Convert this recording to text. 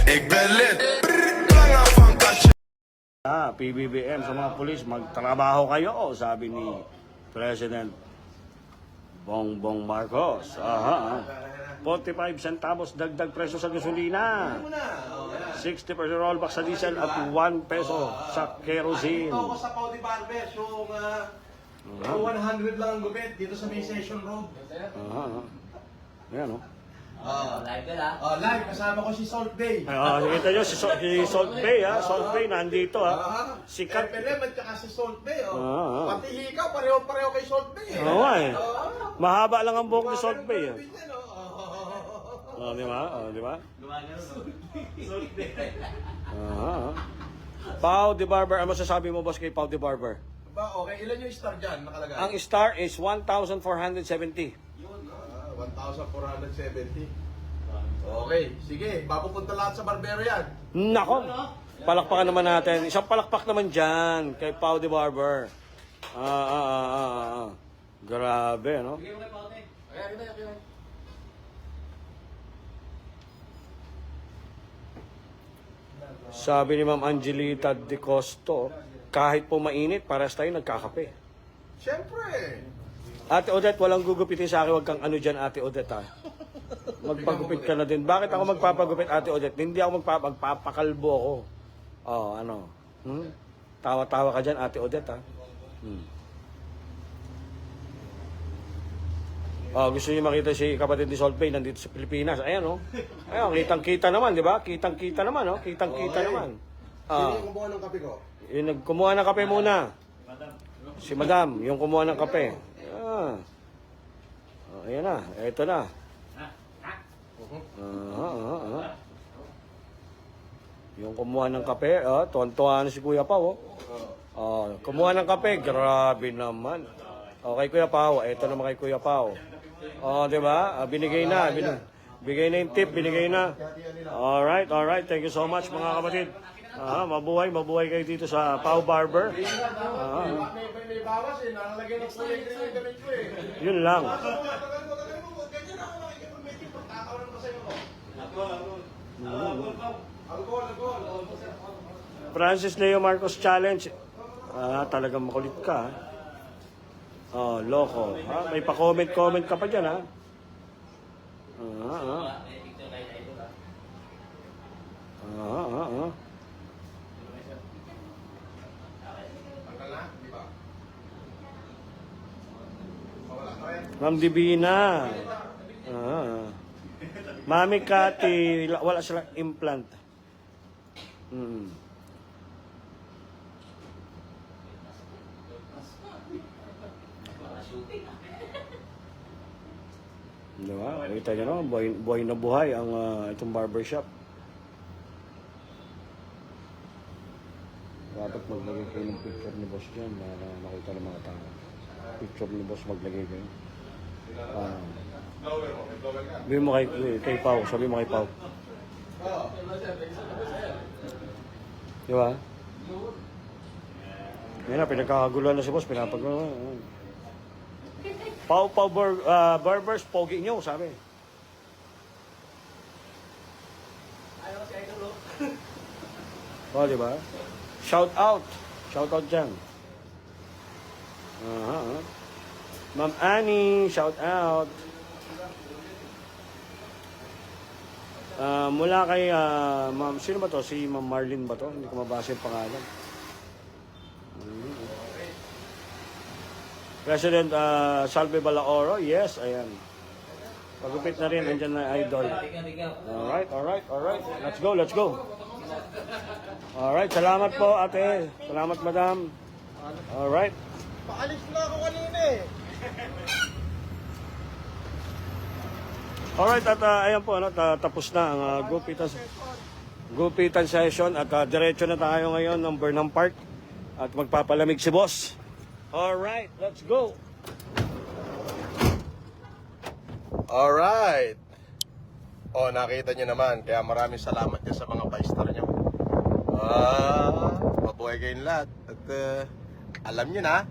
Ik ben lid. Langer van kastje. PBBM sa mga pulis, magtrabaho kayo, sabi ni President Bongbong Marcos. 45 centavos dagdag presyo sa gasolina. 60% rollback sa diesel at 1 peso sa kerosene. Ito ko sa Paudi Barbers, yung 100 lang ang gupit dito sa May Session Road. Ayan, oh. Live ka na? Live, kasama ko si Salt Bay. Kita nyo, si Salt Bay, ha? Salt Bay, nandito, ha? Sikat. FLM at saka si Salt Bay. Ah. Pati hikaw, pareho-pareho kay Salt Bay. Oo, eh. Mahaba lang ang buhok ni Salt Bay, eh. Di ba? Di ba? Salt Bay. Pau de Barber, ano masasabi mo, boss, kay Pau de Barber? Ba, okay, ilan yung star dyan nakalagay? Ang star is 1,470. 1,470. Okay, sige, papupunta lahat sa barbero yan. Nako! Palakpakan naman natin. Isang palakpak naman dyan kay Pau de Barber. Grabe, no? Sabi ni Ma'am Angelita De Costo, kahit po mainit, pares tayo nagkakape. Siyempre. Ate Odette, walang gugupitin sa akin. Huwag kang ano dyan, Ate Odette, ha? Magpagupit ka na din. Bakit ako magpapagupit, Ate Odette? Hindi ako magpapakalbo ako. Ano? Tawa-tawa ka dyan, Ate Odette, ha? Gusto niyo makita si kapatid ni Salt Bay nandito sa Pilipinas. Ayan, oh. Ayan, kitang-kita naman, di ba? Kitang-kita naman, oh. Kitang-kita naman. Sino yung kumuha ng kape ko? Yung nagkumuha ng kape muna. Si Madam, yung kumuha ng kape. Ayan na, eto na. Yung kumuha ng kape, tuwan-tuwa na si Kuya Pao. Kumuha ng kape, grabe naman. Okay, Kuya Pao, eto naman kay Kuya Pao. Di ba? Binigay na, bigay na yung tip, binigay na. Alright, thank you so much mga kapatid. Mabuhay kayo dito sa Pau Barber. May bawas eh, nakalagay ng kulay green yung ganun ko eh. Yun lang. Ganyan ako makikipag-meeting, pagkakawalan ko sa iyo. Alcohol. Francis Leo Marcos Challenge. Talagang makulit ka. Loko. May pa-comment ka pa dyan, ha? Ma'am Divina. Mami Cathy, wala silang implant. Diba? Kita nyo, no? Buhay na buhay ang itong barbershop. Dapat maglagay kayo ng picture ni boss dyan na nakita ng mga tao. Picture ni boss maglagay kayo. Sabi mo kay Pau, sabi mo kay Pau. Diba? Yan na, pinagkakaguluhan na si boss, pinapaguluhan. Pau Barbers, pogi nyo, sabi. Diba? Shout out dyan. Ma'am Annie, shout out. Mula kay Ma'am, sino ba to? Si Ma'am Marlene ba to? Hindi ko mabasa yung pangalan. President Salve Balaoro, yes, ayan. Pagupit na rin, andyan na idol. Alright. Let's go. Alright, salamat po ate. Salamat madam. Alright. Paalis na ako kanina eh. Alright, at ayan po, tapos na ang gupitan session at diretso na tayo ngayon ng Burnham Park at magpapalamig si boss. Alright, let's go. Alright. Nakita nyo naman. Kaya maraming salamat din sa mga pa-star nyo. Mabuhay kayong lahat. At alam nyo na,